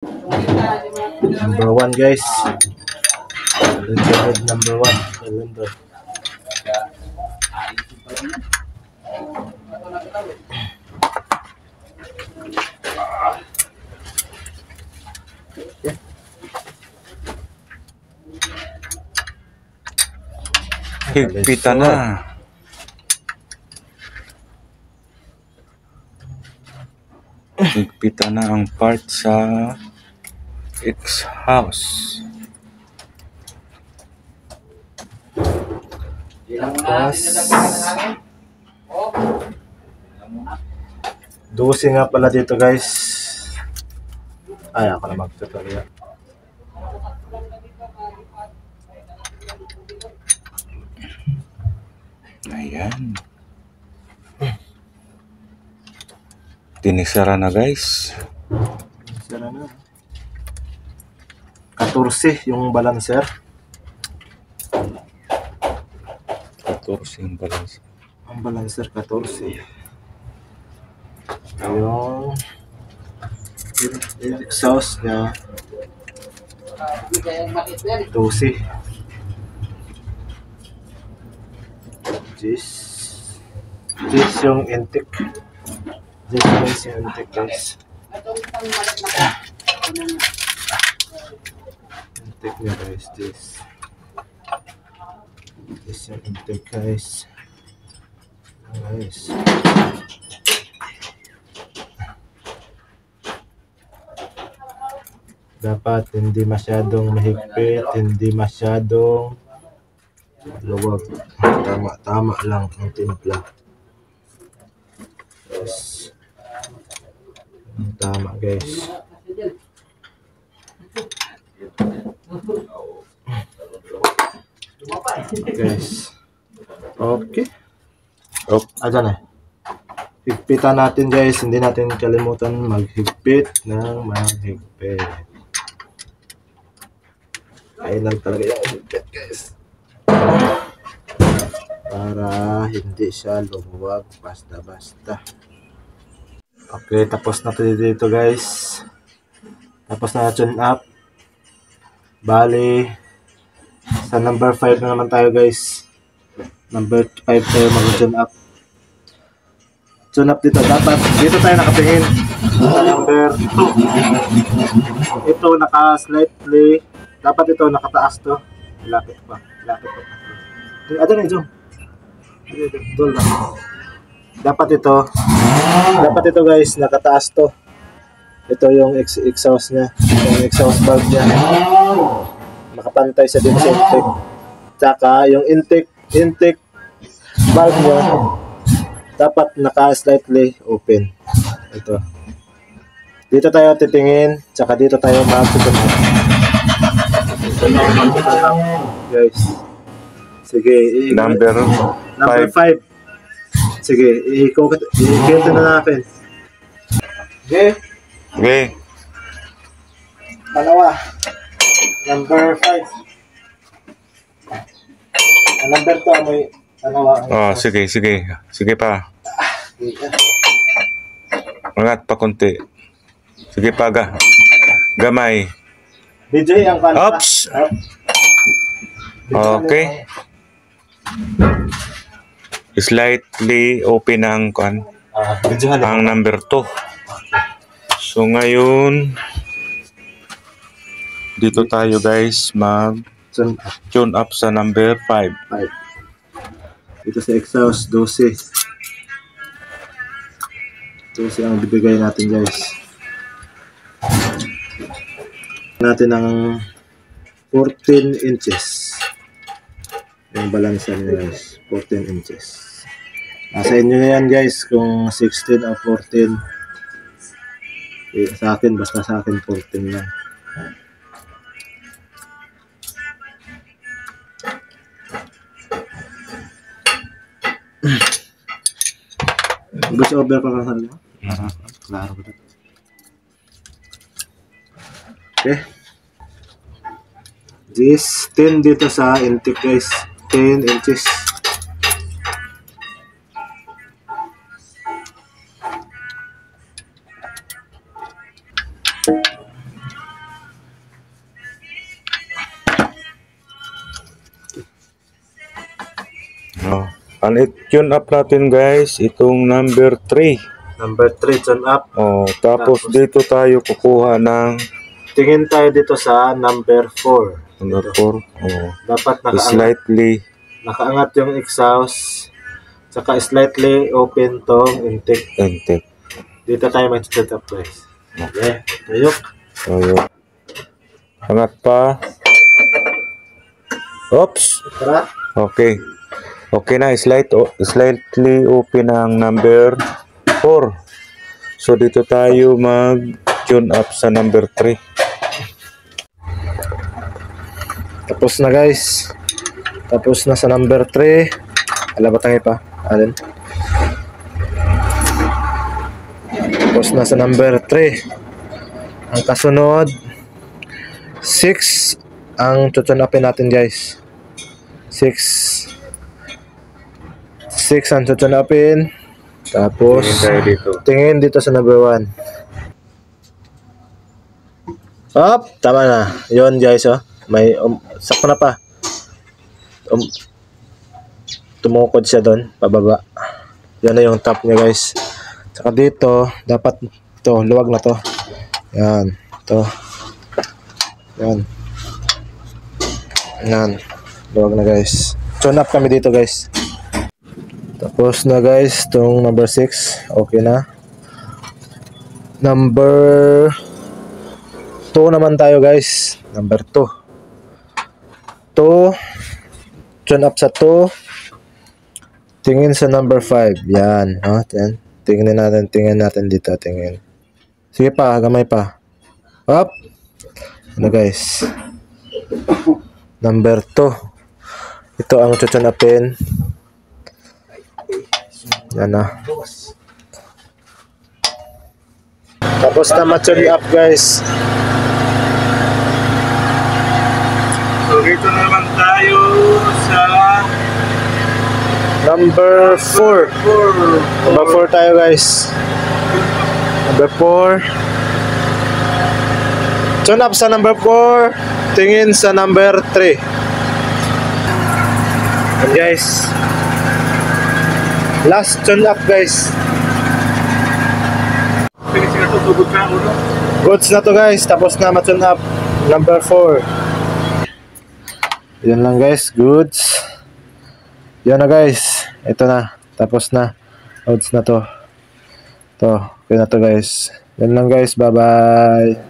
Number 1 guys. Number 1. Cylinder. Higpitan na. Higpitan na ang part sa exhaust. Tapos 12 nga pala dito guys. Ay, ako na mag-tutorial. Ayan. Tinisara na guys. Tinisara na. 14 yung balancer. 14 yung balancer. Ang balancer 14. Yung exhaust niya 12. This yung intake. This is yung intake guys. Intake niya guys. This yung intake guys. Dapat hindi masyadong mahigpit, hindi masyadong luwag. Tama lang ang timpla. Yes. Tama guys. Guys. Okay. Ayan eh. Higpitan natin guys. Hindi natin kalimutan maghigpit ng maghigpit. Final talaga yung higpit guys. Para hindi siya lumuwag basta-basta. Okay, tapos na dito guys. Tapos na tune up. Bali, sa number 5 na naman tayo guys. Number 5 tayo mag-tune up. Tune up dito. Dapat dito tayo nakatingin. Sa number 2. Ito naka-slightly. Dapat ito nakataas to. Lapit pa. Ada na yung doon lang. Dapat ito guys, nakataas to. Ito yung exhaust niya, yung exhaust valve niya. Nakapantay sa din sa intake. Tsaka yung intake valve niya dapat naka-slightly open. Ito. Dito tayo titingin, tsaka dito tayo mag-tune. Guys. Sige, Number 5. Sige, i-ikot na natin. Okay. Dalawa. Number 5. Number 2 may dalawa. Oh, sige. Sige pa. Angat pa konti. Sige pa gamay. DJ ang kanta. Oops. Okay. Slightly open ang ang number 2. So ngayon dito tayo guys tune up sa number 5. Ito sa exhaust 12. 12 ang bibigay natin guys. Natin ng 14 inches. Yung balancer niya guys, 14 inches. Nasa inyo na yan guys kung 16 o 14. Sa akin, basta sa akin 14 lang. Gusto over pa lang sabi mo? Klaro ko dito. Okay. This 10 dito sa intake guys. 10 inches. Ang tune up natin guys, itong number 3. Number 3, tune up. Oh, tapos dito tayo kukuha ng Tingin tayo dito sa number 4. number 4. Oh, Dapat slightly nakaangat yung exhaust. Saka slightly open tong intake. Dito tayo mag-tune up guys. Okay, tuyok. Tuyok. Angat pa. Oops. Tara. Okay. Okay na, slightly open ang number 4. So dito tayo mag-tune up sa number 3. Tapos na guys. Tapos na sa number 3. Alabatangay pa. Alin? Tapos na sa number 3. Ang kasunod 6 ang tune upin natin guys. 6 ang tune upin. Tapos tingin dito sa number 1. Up, tama na. Yon guys, oh. May sakto na pa. Tumukod siya doon, pababa. Yan na yung top niya guys. Saka dito, dapat to, luwag na to. Yan, to. Yan. Yan. Luwag na guys. Tune up kami dito guys. Tapos na guys, tong number 6, okay na. Number 2 naman tayo guys. Number 2. Tune up sa 2. Tingin sa number 5. Yan. Oh, tingin natin dito. Tingin. Sige pa, gamay pa. Up. Ano guys. Number 2. Ito ang tune upin. Yan na. Tapos na ma-tune up guys. So dito naman tayo sa number 4. Number 4 tayo guys. Number 4. Tune up sa number 4. Tingin sa number 3. And guys, last tune up guys. Goods na to guys. Tapos na ma-tune up. Number 4. Yan lang guys. Goods. Yan na guys. Ito na. Tapos na. Goods na to. Okay na to guys. Yan lang guys. Bye bye.